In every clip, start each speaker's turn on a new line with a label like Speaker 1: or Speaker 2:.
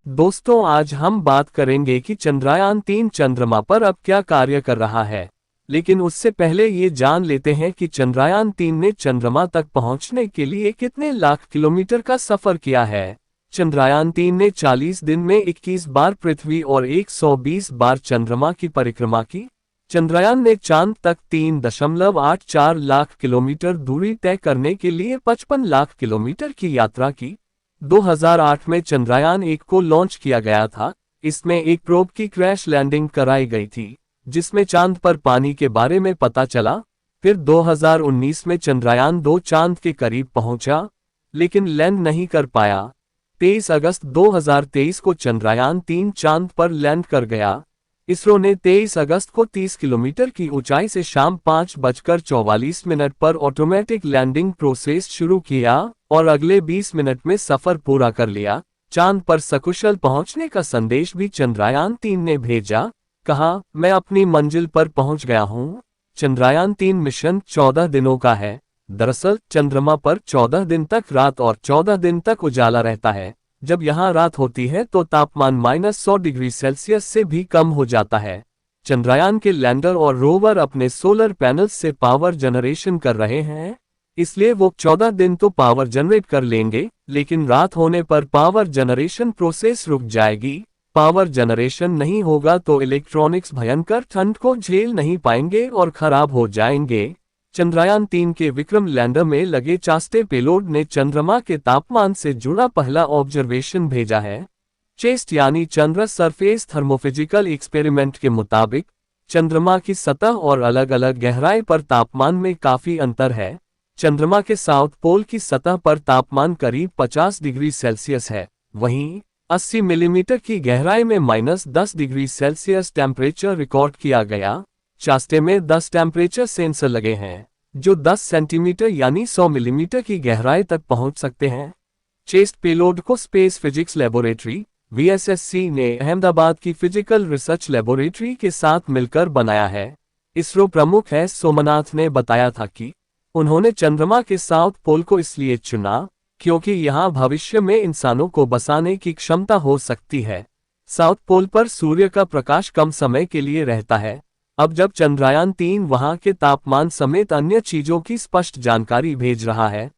Speaker 1: दोस्तों, आज हम बात करेंगे कि चंद्रयान-3 चंद्रमा पर अब क्या कार्य कर रहा है। लेकिन उससे पहले ये जान लेते हैं कि चंद्रयान-3 ने चंद्रमा तक पहुंचने के लिए कितने लाख किलोमीटर का सफर किया है। चंद्रयान-3 ने 40 दिन में 21 बार पृथ्वी और 120 बार चंद्रमा की परिक्रमा की। चंद्रयान ने चांद तक 3.84 लाख किलोमीटर दूरी तय करने के लिए 55 लाख किलोमीटर की यात्रा की। 2008 में चंद्रयान-1 को लॉन्च किया गया था। इसमें एक प्रोब की क्रैश लैंडिंग कराई गई थी, जिसमें चांद पर पानी के बारे में पता चला। फिर 2019 में चंद्रयान-2 चांद के करीब पहुंचा, लेकिन लैंड नहीं कर पाया। 23 अगस्त 2023 को चंद्रयान-3 चांद पर लैंड कर गया। इसरो ने 23 अगस्त को 30 किलोमीटर की ऊंचाई से शाम 5:44 पर ऑटोमेटिक लैंडिंग प्रोसेस शुरू किया और अगले 20 मिनट में सफर पूरा कर लिया। चांद पर सकुशल पहुंचने का संदेश भी चंद्रयान-3 ने भेजा। कहा, मैं अपनी मंजिल पर पहुंच गया हूं। चंद्रयान-3 मिशन 14 दिनों का है। दरअसल चंद्रमा पर 14 दिन तक रात और 14 दिन तक उजाला रहता है। जब यहाँ रात होती है तो तापमान -100 डिग्री सेल्सियस से भी कम हो जाता है। चंद्रयान के लैंडर और रोवर अपने सोलर पैनल्स से पावर जनरेशन कर रहे हैं, इसलिए वो 14 दिन तो पावर जनरेट कर लेंगे, लेकिन रात होने पर पावर जनरेशन प्रोसेस रुक जाएगी। पावर जनरेशन नहीं होगा तो इलेक्ट्रॉनिक्स भयंकर ठंड को झेल नहीं पाएंगे और खराब हो जाएंगे। चंद्रयान-3 के विक्रम लैंडर में लगे चास्टे पेलोड ने चंद्रमा के तापमान से जुड़ा पहला ऑब्जर्वेशन भेजा है। चेस्ट यानी चंद्र सरफेस थर्मोफिजिकल एक्सपेरिमेंट के मुताबिक चंद्रमा की सतह और अलग अलग गहराई पर तापमान में काफी अंतर है। चंद्रमा के साउथ पोल की सतह पर तापमान करीब 50 डिग्री सेल्सियस है, वहीं 80 मिलीमीटर की गहराई में -10 डिग्री सेल्सियस टेम्परेचर रिकॉर्ड किया गया। चास्टे में 10 टेम्परेचर सेंसर लगे हैं, जो 10 सेंटीमीटर यानी 100 मिलीमीटर की गहराई तक पहुंच सकते हैं। चेस्ट पेलोड को स्पेस फिजिक्स लेबोरेटरी (VSSC) ने अहमदाबाद की फिजिकल रिसर्च लेबोरेटरी के साथ मिलकर बनाया है। इसरो प्रमुख एस सोमनाथ ने बताया था कि उन्होंने चंद्रमा के साउथ पोल को इसलिए चुना क्योंकि यहां भविष्य में इंसानों को बसाने की क्षमता हो सकती है। साउथ पोल पर सूर्य का प्रकाश कम समय के लिए रहता है। अब जब चंद्रयान-3 वहां के तापमान समेत अन्य चीजों की स्पष्ट जानकारी भेज रहा है,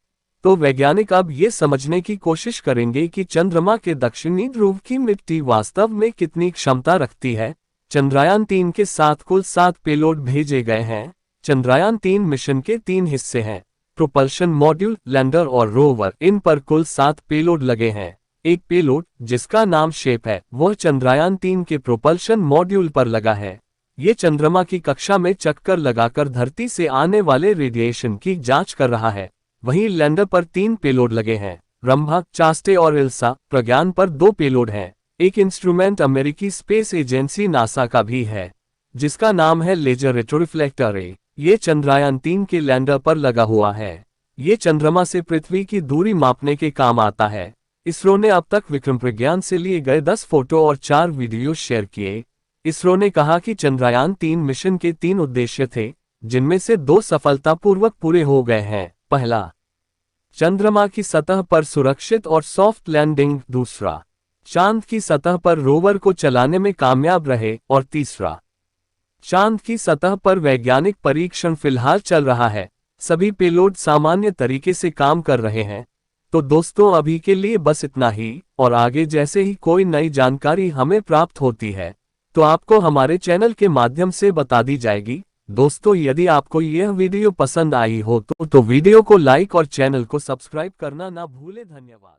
Speaker 1: तो वैज्ञानिक अब ये समझने की कोशिश करेंगे कि चंद्रमा के दक्षिणी ध्रुव की मिट्टी वास्तव में कितनी क्षमता रखती है। चंद्रयान-3 के साथ कुल 7 पेलोड भेजे गए हैं। चंद्रयान-3 मिशन के 3 हिस्से हैं: प्रोपल्शन मॉड्यूल, लैंडर और रोवर। इन पर कुल 7 पेलोड लगे हैं। एक पेलोड, जिसका नाम शेप है, वह चंद्रयान-3 के प्रोपल्शन मॉड्यूल पर लगा है। ये चंद्रमा की कक्षा में चक्कर लगाकर धरती से आने वाले रेडिएशन की जांच कर रहा है। वहीं लैंडर पर 3 पेलोड लगे हैं: रंभा, चास्टे और इल्सा। प्रज्ञान पर 2 पेलोड हैं। एक इंस्ट्रूमेंट अमेरिकी स्पेस एजेंसी नासा का भी है, जिसका नाम है लेजर रेट्रोरिफ्लेक्टर ए। ये चंद्रयान-3 के लैंडर पर लगा हुआ है। ये चंद्रमा से पृथ्वी की दूरी मापने के काम आता है। इसरो ने अब तक विक्रम प्रज्ञान से लिए गए 10 फोटो और 4 वीडियो शेयर किए। इसरो ने कहा कि चंद्रयान-3 मिशन के 3 उद्देश्य थे, जिनमें से 2 सफलतापूर्वक पूरे हो गए हैं। पहला, चंद्रमा की सतह पर सुरक्षित और सॉफ्ट लैंडिंग। दूसरा, चांद की सतह पर रोवर को चलाने में कामयाब रहे। और तीसरा, चांद की सतह पर वैज्ञानिक परीक्षण फिलहाल चल रहा है। सभी पेलोड सामान्य तरीके से काम कर रहे हैं। तो दोस्तों, अभी के लिए बस इतना ही, और आगे जैसे ही कोई नई जानकारी हमें प्राप्त होती है, तो आपको हमारे चैनल के माध्यम से बता दी जाएगी। दोस्तों, यदि आपको यह वीडियो पसंद आई हो तो वीडियो को लाइक और चैनल को सब्सक्राइब करना ना भूलें। धन्यवाद।